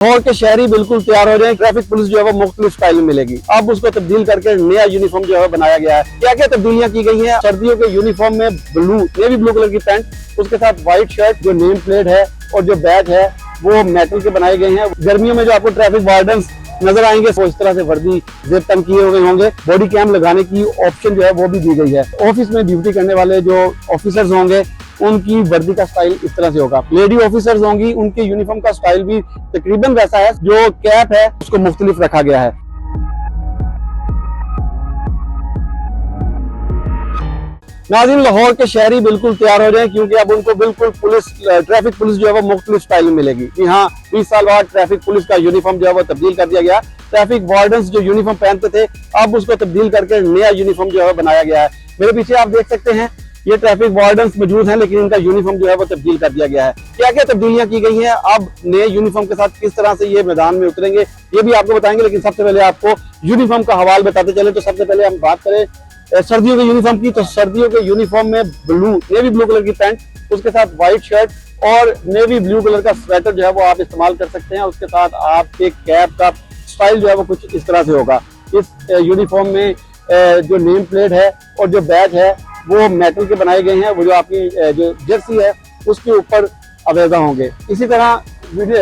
लाहौर के शहरी बिल्कुल तैयार हो जाएं। ट्रैफिक पुलिस जो है वो मुख्तलिफ स्टाइल में मिलेगी। अब उसको तब्दील करके नया यूनिफॉर्म जो है बनाया गया है। क्या क्या तब्दीलियां की गई हैं? सर्दियों के यूनिफॉर्म में नेवी ब्लू कलर की पैंट, उसके साथ व्हाइट शर्ट, जो नेम प्लेट है और जो बैज है वो मेटल के बनाए गए हैं। गर्मियों में जो आपको ट्रैफिक वार्डन नजर आएंगे वो इस तरह से वर्दी जेब तंग किए हुए होंगे। बॉडी कैम लगाने की ऑप्शन जो है वो भी दी गई है। ऑफिस में ड्यूटी करने वाले जो ऑफिसर्स होंगे उनकी वर्दी का स्टाइल इस तरह से होगा। लेडी ऑफिसर्स होंगी, उनके यूनिफॉर्म का स्टाइल भी तकरीबन वैसा है। जो कैप है उसको मुख्तलिफ रखा गया है। नाज़रीन, लाहौर के शहरी बिल्कुल तैयार हो जाएं क्योंकि अब उनको बिल्कुल ट्रैफिक पुलिस जो है वो मुख्तलिफ स्टाइल में मिलेगी। जी हाँ, 20 साल बाद ट्रैफिक पुलिस का यूनिफॉर्म जो है वो तब्दील कर दिया गया। ट्रैफिक वार्डन्स जो यूनिफॉर्म पहनते थे अब उसको तब्दील करके नया यूनिफॉर्म जो है बनाया गया है। मेरे पीछे आप देख सकते हैं ये ट्रैफिक वार्डन्स मौजूद हैं, लेकिन इनका यूनिफॉर्म जो है वो तब्दील कर दिया गया है। क्या क्या तब्दीलियां की गई हैं, अब नए यूनिफॉर्म के साथ किस तरह से ये मैदान में उतरेंगे ये भी आपको बताएंगे। लेकिन सबसे पहले आपको यूनिफॉर्म का हवाल बताते चले। तो सबसे पहले हम बात करें सर्दियों के यूनिफॉर्म की, तो सर्दियों के यूनिफॉर्म में नेवी ब्लू कलर की पैंट, उसके साथ व्हाइट शर्ट और नेवी ब्लू कलर का स्वेटर जो है वो आप इस्तेमाल कर सकते हैं। उसके साथ आपके कैप का स्टाइल जो है वो कुछ इस तरह से होगा। इस यूनिफॉर्म में जो नेम प्लेट है और जो बैज है वो मेटल के बनाए गए हैं। वो जो आपकी जो जर्सी है उसके ऊपर अवेदा होंगे। इसी तरह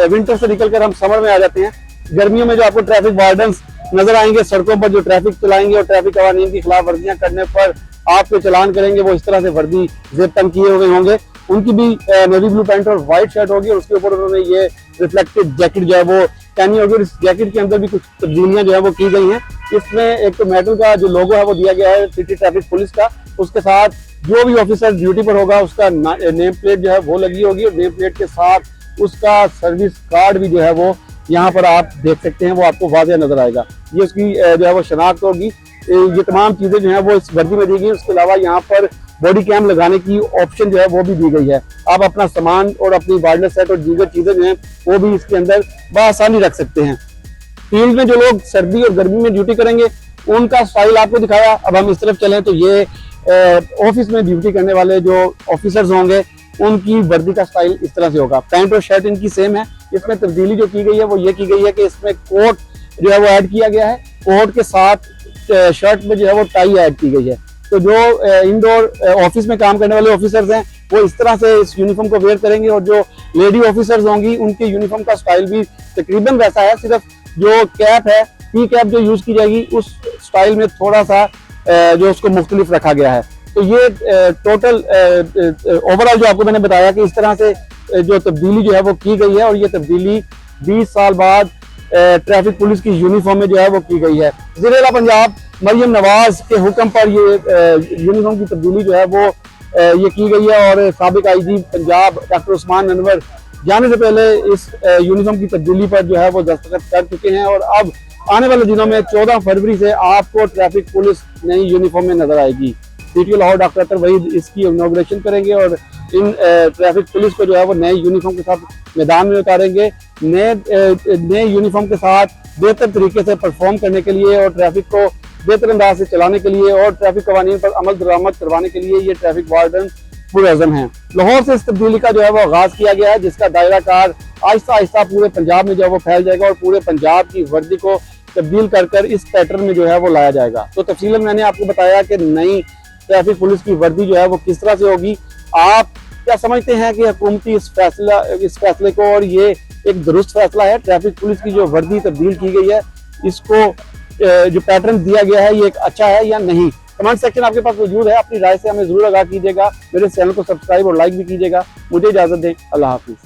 विंटर से निकलकर हम समर में आ जाते हैं। गर्मियों में जो आपको ट्रैफिक वार्डन्स नजर आएंगे सड़कों पर, जो ट्रैफिक चलाएंगे और ट्रैफिक कवानीन की खिलाफ वर्जियां करने पर आपको चलान करेंगे, वो इस तरह से वर्दी जेब तंग किए हुए होंगे। उनकी भी नेवी ब्लू पैंट और व्हाइट शर्ट होगी और उसके ऊपर उन्होंने ये रिफ्लेक्टेड जैकेट जो है वो पहनी होगी। और इस जैकेट के अंदर भी कुछ तब्दीलियां जो है वो की गई हैं। इसमें एक तो मेटल का जो लोगो है वो दिया गया है सिटी ट्रैफिक पुलिस का। उसके साथ जो भी ऑफिसर ड्यूटी पर होगा उसका नेम प्लेट जो है वो लगी होगी और नेम प्लेट के साथ उसका सर्विस कार्ड भी जो है वो यहाँ पर आप देख सकते हैं, वो आपको वाज़ेह नजर आएगा। ये उसकी जो है वो शनाख्त होगी। ये तमाम चीजें जो है वो इस वर्दी में दी गई। उसके अलावा यहाँ पर बॉडी कैम लगाने की ऑप्शन जो है वो भी दी गई है। आप अपना सामान और अपनी वायरलेस सेट और दीगर चीजें जो है वो भी इसके अंदर बआसानी रख सकते हैं। फील्ड में जो लोग सर्दी और गर्मी में ड्यूटी करेंगे उनका स्टाइल आपको दिखाया। अब हम इस तरफ चलें तो ये ऑफिस में ड्यूटी करने वाले जो ऑफिसर्स होंगे उनकी वर्दी का स्टाइल इस तरह से होगा। पैंट और शर्ट इनकी सेम है। इसमें तब्दीली जो की गई है वो ये की गई है कि इसमें कोट जो है वो ऐड किया गया है। कोट के साथ शर्ट में जो है वो टाई ऐड की गई है। तो जो इंडोर ऑफिस में काम करने वाले ऑफिसर्स हैं वो इस तरह से इस यूनिफॉर्म को वेयर करेंगे और जो लेडी ऑफिसर्स होंगी उनके यूनिफॉर्म का स्टाइल भी तकरीबन वैसा है। सिर्फ जो कैप है, पी कैप जो यूज की जाएगी उस स्टाइल में थोड़ा सा जो उसको मुख्तलिफ रखा गया है। तो ये टोटल ओवरऑल जो आपको मैंने बताया कि इस तरह से जो तब्दीली जो है वो की गई है और ये तब्दीली 20 साल बाद ट्रैफिक पुलिस की यूनिफॉर्म में जो है वो की गई है। वज़ीर-ए-आला पंजाब मरियम नवाज के हुक्म पर ये यूनिफॉर्म की तब्दीली जो है वो ये की गई है। और साबिक आईजी पंजाब डॉक्टर उस्मान अनवर जाने से पहले इस यूनिफॉर्म की तब्दीली पर जो है वो दस्तखत कर चुके हैं। और अब आने वाले दिनों में 14 फरवरी से आपको ट्रैफिक पुलिस नई यूनिफॉर्म में नजर आएगी। सीटीओ लाहौर डॉक्टर अतर वहीद इसकी इनॉग्रेशन करेंगे और इन ट्रैफिक पुलिस को जो है वो नए यूनिफॉर्म के साथ मैदान में उतारेंगे। नए यूनिफॉर्म के साथ बेहतर तरीके से परफॉर्म करने के लिए और ट्रैफिक को बेहतर अंदाज से चलाने के लिए और ट्रैफिक कवानीन पर अमल दरामद करवाने के लिए ये ट्रैफिक वार्डन पुरअज़म हैं। लाहौर से इस तब्दीली का जो है वो आगाज किया गया है, जिसका दायरा कार आहिस्ता आहिस्ता पूरे पंजाब में जो है वो फैल जाएगा और पूरे पंजाब की वर्दी को तब्दील कर इस पैटर्न में जो है वो लाया जाएगा। तो तफसीलन मैंने आपको बताया कि नई ट्रैफिक पुलिस की वर्दी जो है वो किस तरह से होगी। आप क्या समझते हैं कि हुकूमती इस फैसले को, और ये एक दुरुस्त फैसला है, ट्रैफिक पुलिस की जो वर्दी तब्दील की गई है इसको जो पैटर्न दिया गया है ये एक अच्छा है या नहीं? कमेंट सेक्शन आपके पास मौजूद है। अपनी राय से हमें जरूर आगाह कीजिएगा। मेरे चैनल को सब्सक्राइब और लाइक भी कीजिएगा। मुझे इजाजत दें। अल्लाह हाफिज।